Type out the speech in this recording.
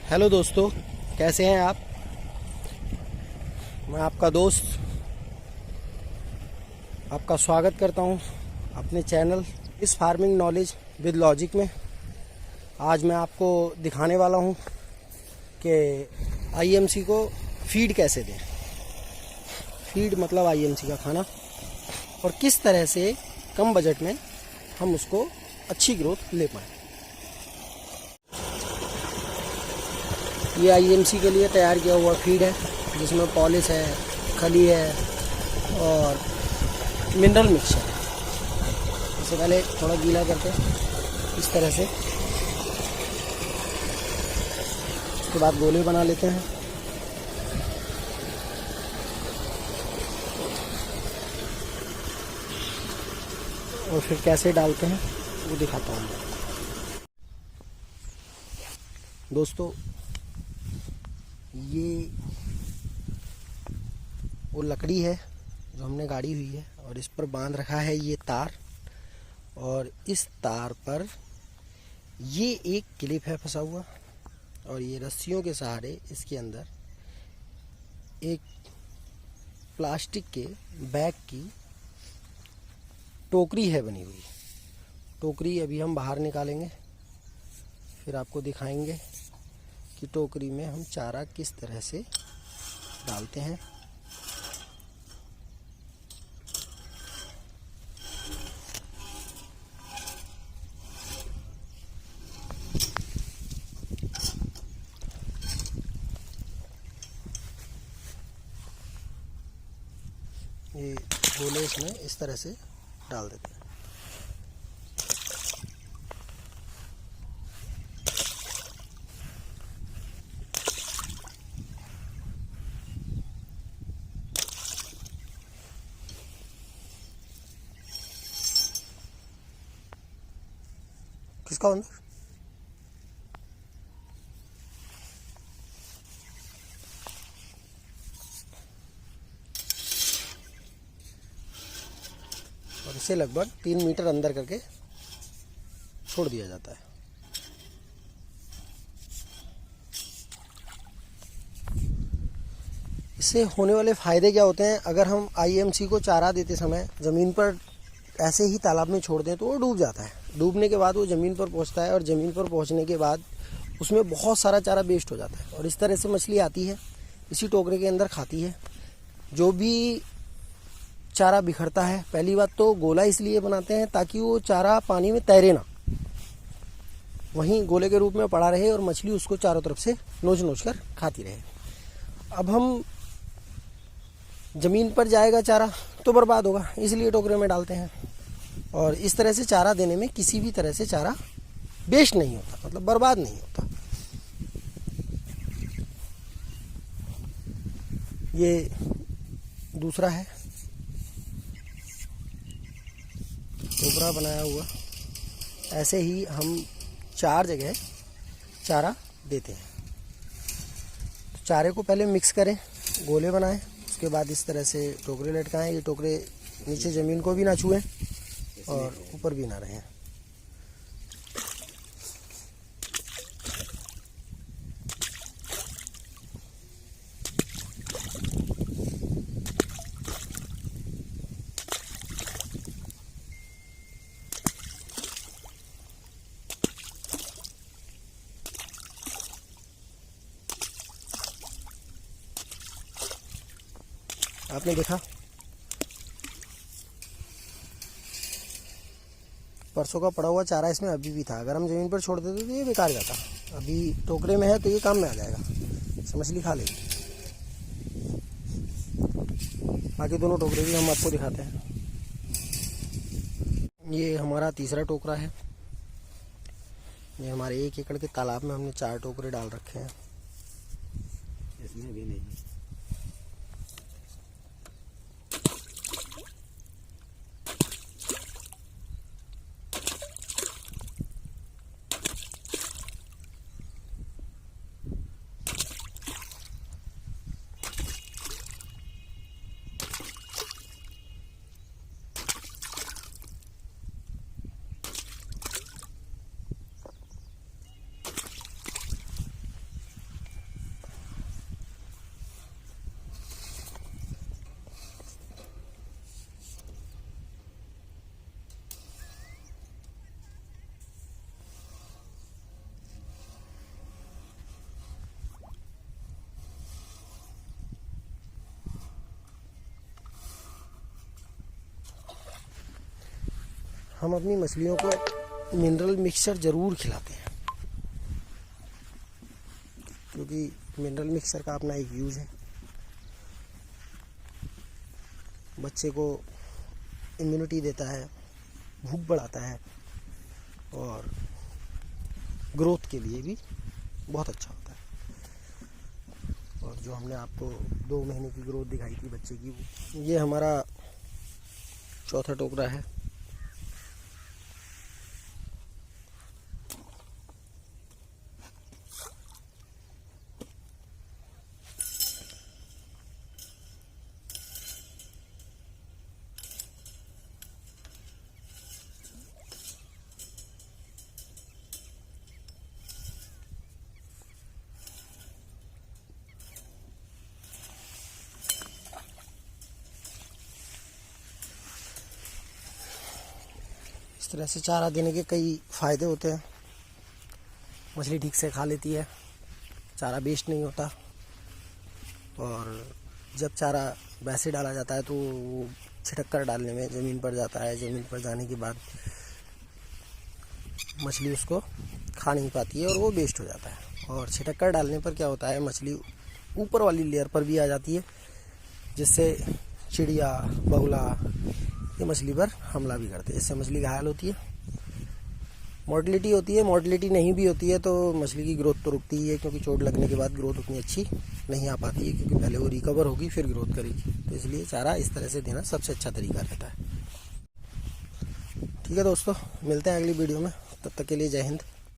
Hello दोस्तों, कैसे हैं आप। मैं आपका दोस्त आपका स्वागत करता हूं अपने चैनल इस फार्मिंग नॉलेज विद लॉजिक में। आज मैं आपको दिखाने वाला हूं कि आईएमसी को फीड कैसे दें। फीड मतलब आईएमसी का खाना, और किस तरह से कम बजट में हम उसको अच्छी ग्रोथ ले पाएँ। ये आईएमसी के लिए तैयार किया हुआ फीड है, जिसमें पॉलिश है, खली है और मिनरल मिक्सचर है। इससे पहले थोड़ा गीला करके इस तरह से, उसके बाद गोले बना लेते हैं। और फिर कैसे डालते हैं वो दिखाता हूँ मैं। दोस्तों, ये वो लकड़ी है जो हमने गाड़ी हुई है, और इस पर बांध रखा है ये तार, और इस तार पर ये एक क्लिप है फंसा हुआ, और ये रस्सियों के सहारे इसके अंदर एक प्लास्टिक के बैग की टोकरी है बनी हुई। टोकरी अभी हम बाहर निकालेंगे, फिर आपको दिखाएंगे कि टोकरी में हम चारा किस तरह से डालते हैं। ये गोले इसमें इस तरह से डाल देते हैं। किसका अंदर और इसे लगभग 3 मीटर अंदर करके छोड़ दिया जाता है। इससे होने वाले फ़ायदे क्या होते हैं? अगर हम आईएमसी को चारा देते समय ज़मीन पर ऐसे ही तालाब में छोड़ दें तो वो डूब जाता है। डूबने के बाद वो ज़मीन पर पहुंचता है, और ज़मीन पर पहुंचने के बाद उसमें बहुत सारा चारा वेस्ट हो जाता है, और इस तरह से मछली आती है, इसी टोकरे के अंदर खाती है। जो भी चारा बिखरता है, पहली बात तो गोला इसलिए बनाते हैं ताकि वो चारा पानी में तैरे ना, वहीं गोले के रूप में पड़ा रहे और मछली उसको चारों तरफ से नोच नोच कर खाती रहे। अब हम ज़मीन पर जाएगा चारा तो बर्बाद होगा, इसलिए टोकरे में डालते हैं। और इस तरह से चारा देने में किसी भी तरह से चारा वेस्ट नहीं होता, मतलब बर्बाद नहीं होता। ये दूसरा है टोकरा बनाया हुआ। ऐसे ही हम 4 जगह चारा देते हैं। तो चारे को पहले मिक्स करें, गोले बनाएं, उसके बाद इस तरह से टोकरे लटकाएं। ये टोकरे नीचे ज़मीन को भी ना छुएं और ऊपर भी ना रहें। आपने देखा परसों का पड़ा हुआ चारा इसमें अभी भी था। अगर हम ज़मीन पर छोड़ देते तो ये बेकार जाता। अभी टोकरे में है तो ये काम में आ जाएगा, मछली खा लेगी। बाकी दोनों टोकरे भी हम आपको दिखाते हैं। ये हमारा तीसरा टोकरा है। ये हमारे 1 एकड़ के तालाब में हमने 4 टोकरे डाल रखे हैं। इसमें भी नहीं। हम अपनी मछलियों को मिनरल मिक्सचर ज़रूर खिलाते हैं, क्योंकि मिनरल मिक्सचर का अपना एक यूज़ है। बच्चे को इम्यूनिटी देता है, भूख बढ़ाता है और ग्रोथ के लिए भी बहुत अच्छा होता है। और जो हमने आपको 2 महीने की ग्रोथ दिखाई थी बच्चे की, ये हमारा चौथा टोकरा है। इस तरह से चारा देने के कई फ़ायदे होते हैं। मछली ठीक से खा लेती है, चारा वेस्ट नहीं होता। और जब चारा वैसे डाला जाता है तो वो छिटक कर डालने में ज़मीन पर जाता है। ज़मीन पर जाने के बाद मछली उसको खा नहीं पाती है और वो वेस्ट हो जाता है। और छिटक कर डालने पर क्या होता है, मछली ऊपर वाली लेयर पर भी आ जाती है, जिससे चिड़िया, बगुला ये मछली पर हमला भी करते हैं। इससे मछली घायल होती है, मोर्टलिटी होती है। मोर्टलिटी नहीं भी होती है तो मछली की ग्रोथ तो रुकती ही है, क्योंकि चोट लगने के बाद ग्रोथ उतनी अच्छी नहीं आ पाती है, क्योंकि पहले वो रिकवर होगी फिर ग्रोथ करेगी। तो इसलिए चारा इस तरह से देना सबसे अच्छा तरीका रहता है। ठीक है दोस्तों, मिलते हैं अगली वीडियो में। तब तक के लिए जय हिंद।